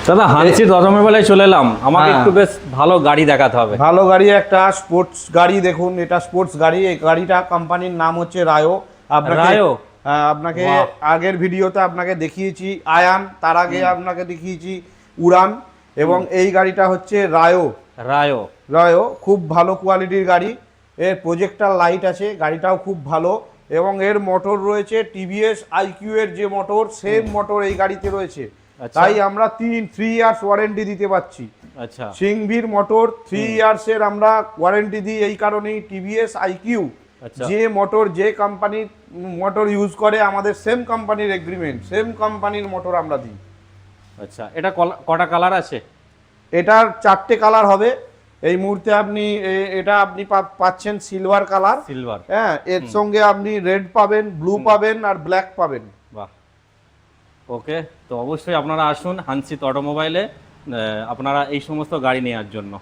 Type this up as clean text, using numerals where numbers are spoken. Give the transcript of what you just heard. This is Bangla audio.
দাদা হানসিত অটোমোবাইলে চলে এলাম, আমাকে একটু বেশ ভালো গাড়ি দেখাতে হবে। ভালো গাড়ি, একটা স্পোর্টস গাড়ি দেখুন, এটা স্পোর্টস গাড়ি। এই গাড়িটা কোম্পানির নাম হচ্ছে রায়ো। রায়ো? আপনাকে আগের ভিডিওতে আপনাকে দেখিয়েছি আয়ান, তার আগে আপনাকে দেখিয়েছি উড়ান, এবং এই গাড়িটা হচ্ছে রায়ো। রায়ো রায়ো খুব ভালো কোয়ালিটির গাড়ি। এর প্রজেক্টর লাইট আছে, গাড়িটাও খুব ভালো, এবং এর মোটর রয়েছে টিভিএস আইকিউ এর যে মোটর, সেম মোটর এই গাড়িতে রয়েছে। তাই আমরা 3 ইয়ার্স ওয়ারেন্টি দিতে পারছি। আচ্ছা, সিংভির মোটর 3 ইয়ার্সের আমরা ওয়ারেন্টি দিই। এই কারণেই টিভিএস আইকিউ যে মোটর, যে কোম্পানির মোটর ইউজ করে, আমাদের সেম কোম্পানির এগ্রিমেন্ট, সেম কোম্পানির মোটর আমরা দিই। আচ্ছা, এটা কটা কালার আছে? এটার 4টে কালার হবে এই মুহূর্তে। আপনি এটা আপনি পাচ্ছেন সিলভার কালার, সিলভার, হ্যাঁ, এর সঙ্গে আপনি রেড পাবেন, ব্লু পাবেন, আর ব্ল্যাক পাবেন। বাহ, ওকে। তো অবশ্যই আপনারা আসুন হানসিত অটোমোবাইলে আপনারা এই সমস্ত গাড়ি নেওয়ার জন্য।